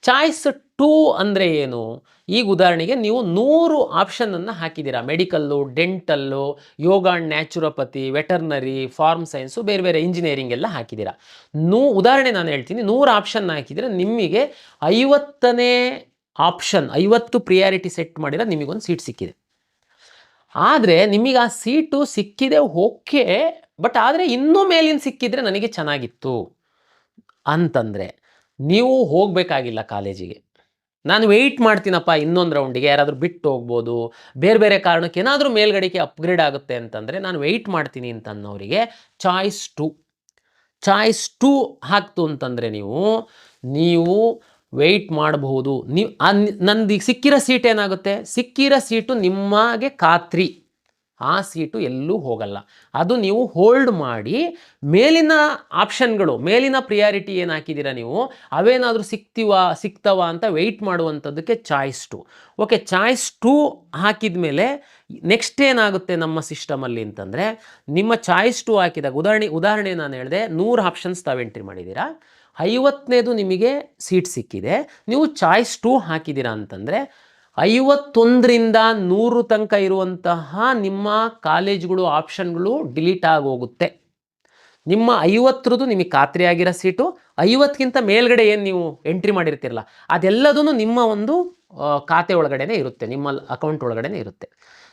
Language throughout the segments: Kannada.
ಚಾಯ್ಸ್ 2 ಅಂದರೆ ಏನು? ಈಗ ಉದಾಹರಣೆಗೆ ನೀವು 100 ಆಪ್ಷನನ್ನು ಹಾಕಿದ್ದೀರಾ. Medical, dental, yoga and naturopathy, veterinary, pharm science, ಬೇರೆ ಬೇರೆ ಇಂಜಿನಿಯರಿಂಗ್ ಎಲ್ಲ ಹಾಕಿದ್ದೀರಾ. ಉದಾಹರಣೆ ನಾನು ಹೇಳ್ತೀನಿ, 100 ಆಪ್ಷನ್ ಹಾಕಿದರೆ ನಿಮಗೆ 50ನೇ ಆಪ್ಷನ್ 50 ಪ್ರಿಯಾರಿಟಿ ಸೆಟ್ ಮಾಡಿದ್ರೆ ನಿಮಗೊಂದು ಸೀಟ್ ಸಿಕ್ಕಿದೆ. ಆದರೆ ನಿಮಗೆ ಆ ಸೀಟು ಸಿಕ್ಕಿದೆ ಓಕೆ, ಬಟ್ ಆದರೆ ಇನ್ನೂ ಮೇಲಿನ ಸಿಕ್ಕಿದ್ರೆ ನನಗೆ ಚೆನ್ನಾಗಿತ್ತು ಅಂತಂದರೆ ನೀವು ಹೋಗಬೇಕಾಗಿಲ್ಲ ಕಾಲೇಜಿಗೆ. ನಾನು ವೆಯ್ಟ್ ಮಾಡ್ತೀನಪ್ಪ ಇನ್ನೊಂದು ರೌಂಡಿಗೆ, ಯಾರಾದರೂ ಬಿಟ್ಟು ಹೋಗ್ಬೋದು, ಬೇರೆ ಬೇರೆ ಕಾರಣಕ್ಕೆ ಏನಾದರೂ ಮೇಲ್ಗಡೆಗೆ ಅಪ್ಗ್ರೇಡ್ ಆಗುತ್ತೆ ಅಂತಂದರೆ ನಾನು ವೆಯ್ಟ್ ಮಾಡ್ತೀನಿ ಅಂತನ್ನೋರಿಗೆ ಚಾಯ್ಸ್ 2 ಹಾಕ್ತು ಅಂತಂದರೆ ನೀವು ವೆಯ್ಟ್ ಮಾಡಬಹುದು. ನೀವು ನಂದು ಸಿಕ್ಕಿರೋ ಸೀಟ್ ಏನಾಗುತ್ತೆ, ಸಿಕ್ಕಿರೋ ಸೀಟು ನಿಮಗೆ ಖಾತ್ರಿ, ಆ ಸೀಟು ಎಲ್ಲೂ ಹೋಗಲ್ಲ. ಅದು ನೀವು ಹೋಲ್ಡ್ ಮಾಡಿ ಮೇಲಿನ ಆಪ್ಷನ್ಗಳು, ಮೇಲಿನ ಪ್ರಿಯಾರಿಟಿ ಏನು ಹಾಕಿದ್ದೀರಾ ನೀವು, ಅವೇನಾದರೂ ಸಿಗ್ತವ ಅಂತ ವೆಯ್ಟ್ ಮಾಡುವಂಥದ್ದಕ್ಕೆ ಚಾಯ್ಸ್ 2. ಓಕೆ, ಚಾಯ್ಸ್ 2 ಹಾಕಿದ ಮೇಲೆ ನೆಕ್ಸ್ಟ್ ಏನಾಗುತ್ತೆ ನಮ್ಮ ಸಿಸ್ಟಮಲ್ಲಿ ಅಂತಂದರೆ, ನಿಮ್ಮ ಚಾಯ್ಸ್ 2 ಹಾಕಿದಾಗ ಉದಾಹರಣೆ ನಾನು ಹೇಳಿದೆ, 100 ಆಪ್ಷನ್ಸ್ ತಾವು ಎಂಟ್ರಿ ಮಾಡಿದ್ದೀರಾ, 50ನೇದು ನಿಮಗೆ ಸೀಟ್ ಸಿಕ್ಕಿದೆ, ನೀವು ಚಾಯ್ಸ್ 2 ಹಾಕಿದ್ದೀರಾ ಅಂತಂದರೆ 51ರಿಂದ 100 ತನಕ ಇರುವಂತಹ ನಿಮ್ಮ ಕಾಲೇಜುಗಳು ಆಪ್ಷನ್ಗಳು ಡಿಲೀಟ್ ಆಗೋಗುತ್ತೆ. ನಿಮ್ಮ 50ರದ್ದು ನಿಮಗೆ ಖಾತ್ರಿ ಆಗಿರೋ ಸೀಟು, 50ಕ್ಕಿಂತ ಮೇಲ್ಗಡೆ ಏನು ನೀವು ಎಂಟ್ರಿ ಮಾಡಿರ್ತೀರಲ್ಲ ಅದೆಲ್ಲದೂ ನಿಮ್ಮ ಒಂದು ಖಾತೆ ಒಳಗಡೆನೇ ಇರುತ್ತೆ, ನಿಮ್ಮ ಅಕೌಂಟ್ ಒಳಗಡೆನೇ ಇರುತ್ತೆ.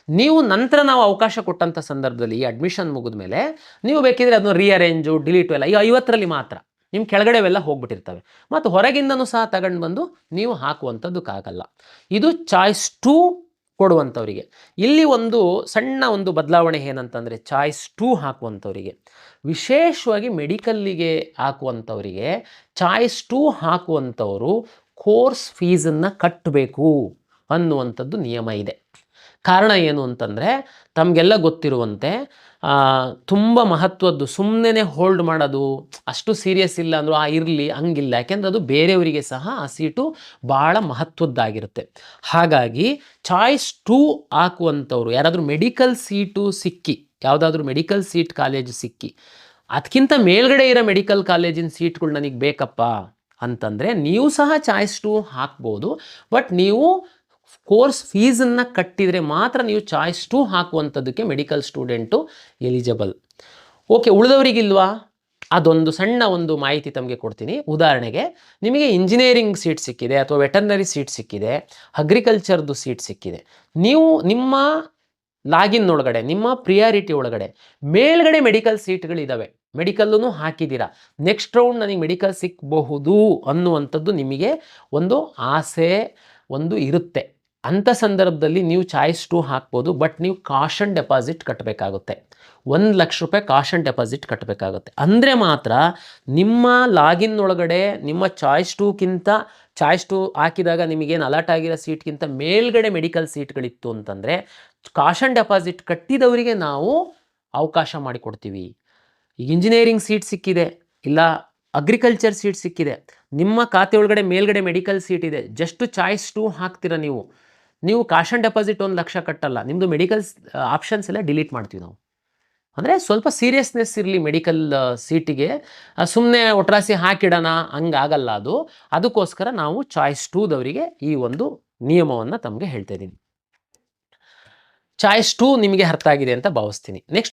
ನೀವು ನಂತರ ನಾವು ಅವಕಾಶ ಕೊಟ್ಟಂಥ ಸಂದರ್ಭದಲ್ಲಿ ಈ ಅಡ್ಮಿಷನ್ ಮುಗಿದ ಮೇಲೆ ನೀವು ಬೇಕಿದ್ರೆ ಅದನ್ನು ರೀಅರೇಂಜು, ಡಿಲೀಟು ಎಲ್ಲ ಈ 50ರಲ್ಲಿ ಮಾತ್ರ, ನಿಮ್ಮ ಕೆಳಗಡೆವೆಲ್ಲ ಹೋಗ್ಬಿಟ್ಟಿರ್ತವೆ, ಮತ್ತು ಹೊರಗಿಂದನೂ ಸಹ ತಗೊಂಡು ಬಂದು ನೀವು ಹಾಕುವಂಥದ್ದಕ್ಕಾಗಲ್ಲ. ಇದು ಚಾಯ್ಸ್ 2 ಕೊಡುವಂಥವರಿಗೆ. ಇಲ್ಲಿ ಒಂದು ಸಣ್ಣ ಒಂದು ಬದಲಾವಣೆ ಏನಂತಂದರೆ, ಚಾಯ್ಸ್ 2 ಹಾಕುವಂಥವರಿಗೆ, ವಿಶೇಷವಾಗಿ ಮೆಡಿಕಲ್ಲಿಗೆ ಹಾಕುವಂಥವರಿಗೆ ಚಾಯ್ಸ್ 2 ಹಾಕುವಂಥವರು ಕೋರ್ಸ್ ಫೀಸನ್ನು ಕಟ್ಟಬೇಕು ಅನ್ನುವಂಥದ್ದು ನಿಯಮ ಇದೆ. ಕಾರಣ ಏನು ಅಂತಂದರೆ, ತಮಗೆಲ್ಲ ಗೊತ್ತಿರುವಂತೆ ತುಂಬ ಮಹತ್ವದ್ದು, ಸುಮ್ಮನೆ ಹೋಲ್ಡ್ ಮಾಡೋದು ಅಷ್ಟು ಸೀರಿಯಸ್ ಇಲ್ಲ ಅಂದರೂ ಇರಲಿ ಹಂಗಿಲ್ಲ, ಯಾಕೆಂದರೆ ಅದು ಬೇರೆಯವರಿಗೆ ಸಹ ಆ ಸೀಟು ಭಾಳ ಮಹತ್ವದ್ದಾಗಿರುತ್ತೆ. ಹಾಗಾಗಿ ಚಾಯ್ಸ್ 2 ಹಾಕುವಂಥವ್ರು ಯಾರಾದರೂ ಮೆಡಿಕಲ್ ಸೀಟು ಸಿಕ್ಕಿ, ಯಾವುದಾದ್ರೂ ಮೆಡಿಕಲ್ ಸೀಟ್ ಕಾಲೇಜು ಸಿಕ್ಕಿ ಅದಕ್ಕಿಂತ ಮೇಲ್ಗಡೆ ಇರೋ ಮೆಡಿಕಲ್ ಕಾಲೇಜಿನ ಸೀಟ್ಗಳು ನನಗೆ ಬೇಕಪ್ಪ ಅಂತಂದರೆ ನೀವು ಸಹ ಚಾಯ್ಸ್ 2 ಹಾಕ್ಬೋದು. ಬಟ್ ನೀವು ಕೋರ್ಸ್ ಫೀಸನ್ನು ಕಟ್ಟಿದರೆ ಮಾತ್ರ ನೀವು ಚಾಯ್ಸ್ 2 ಹಾಕುವಂಥದ್ದಕ್ಕೆ ಮೆಡಿಕಲ್ ಸ್ಟೂಡೆಂಟು ಎಲಿಜಿಬಲ್. ಓಕೆ, ಉಳಿದವರಿಗಿಲ್ವಾ? ಅದೊಂದು ಸಣ್ಣ ಒಂದು ಮಾಹಿತಿ ತಮಗೆ ಕೊಡ್ತೀನಿ. ಉದಾಹರಣೆಗೆ ನಿಮಗೆ ಇಂಜಿನಿಯರಿಂಗ್ ಸೀಟ್ ಸಿಕ್ಕಿದೆ, ಅಥವಾ ವೆಟರ್ನರಿ ಸೀಟ್ ಸಿಕ್ಕಿದೆ, ಅಗ್ರಿಕಲ್ಚರ್ದು ಸೀಟ್ ಸಿಕ್ಕಿದೆ. ನೀವು ನಿಮ್ಮ ಲಾಗಿನ್ ಒಳಗಡೆ, ನಿಮ್ಮ ಪ್ರಿಯಾರಿಟಿ ಒಳಗಡೆ ಮೇಲ್ಗಡೆ ಮೆಡಿಕಲ್ ಸೀಟ್ಗಳಿದ್ದಾವೆ, ಮೆಡಿಕಲ್ಲೂ ಹಾಕಿದ್ದೀರಾ, ನೆಕ್ಸ್ಟ್ ರೌಂಡ್ ನನಗೆ ಮೆಡಿಕಲ್ ಸಿಕ್ಕಬಹುದು ಅನ್ನುವಂಥದ್ದು ನಿಮಗೆ ಒಂದು ಆಸೆ ಒಂದು ಇರುತ್ತೆ. ಅಂಥ ಸಂದರ್ಭದಲ್ಲಿ ನೀವು ಚಾಯ್ಸ್ 2 ಹಾಕ್ಬೋದು. ಬಟ್ ನೀವು ಕಾಷನ್ ಡೆಪಾಸಿಟ್ ಕಟ್ಟಬೇಕಾಗುತ್ತೆ, 1 ಲಕ್ಷ ರೂಪಾಯಿ ಕಾಷನ್ ಡೆಪಾಸಿಟ್ ಕಟ್ಟಬೇಕಾಗುತ್ತೆ. ಅಂದರೆ ಮಾತ್ರ ನಿಮ್ಮ ಲಾಗಿನ್ ಒಳಗಡೆ ನಿಮ್ಮ ಚಾಯ್ಸ್ 2ಕ್ಕಿಂತ ಚಾಯ್ಸ್ 2 ಹಾಕಿದಾಗ ನಿಮಗೇನು ಅಲರ್ಟ್ ಆಗಿರೋ ಸೀಟ್ಗಿಂತ ಮೇಲ್ಗಡೆ ಮೆಡಿಕಲ್ ಸೀಟ್ಗಳಿತ್ತು ಅಂತಂದರೆ ಕಾಷನ್ ಡೆಪಾಸಿಟ್ ಕಟ್ಟಿದವರಿಗೆ ನಾವು ಅವಕಾಶ ಮಾಡಿಕೊಡ್ತೀವಿ. ಈಗ ಇಂಜಿನಿಯರಿಂಗ್ ಸೀಟ್ ಸಿಕ್ಕಿದೆ, ಇಲ್ಲ ಅಗ್ರಿಕಲ್ಚರ್ ಸೀಟ್ ಸಿಕ್ಕಿದೆ, ನಿಮ್ಮ ಖಾತೆ ಒಳಗಡೆ ಮೇಲ್ಗಡೆ ಮೆಡಿಕಲ್ ಸೀಟ್ ಇದೆ, ಜಸ್ಟ್ ಚಾಯ್ಸ್ 2 ಹಾಕ್ತೀರ ನೀವು ಕಾಷನ್ ಡೆಪಾಸಿಟ್ 1 ಲಕ್ಷ ಕಟ್ಟಲ್ಲ, ನಿಮ್ಮದು ಮೆಡಿಕಲ್ ಆಪ್ಷನ್ಸ್ ಎಲ್ಲ ಡಿಲೀಟ್ ಮಾಡ್ತೀವಿ ನಾವು. ಅಂದರೆ ಸ್ವಲ್ಪ ಸೀರಿಯಸ್ನೆಸ್ ಇರಲಿ ಮೆಡಿಕಲ್ ಸೀಟಿಗೆ, ಸುಮ್ಮನೆ ಒಟ್ರಾಸಿ ಹಾಕಿಡೋಣ ಹಂಗಾಗಲ್ಲ ಅದು. ಅದಕ್ಕೋಸ್ಕರ ನಾವು ಚಾಯ್ಸ್ 2ದವರಿಗೆ ಈ ಒಂದು ನಿಯಮವನ್ನು ತಮಗೆ ಹೇಳ್ತಾ ಇದ್ದೀನಿ. ಚಾಯ್ಸ್ 2 ನಿಮಗೆ ಅರ್ಥ ಆಗಿದೆ ಅಂತ ಭಾವಿಸ್ತೀನಿ. ನೆಕ್ಸ್ಟ್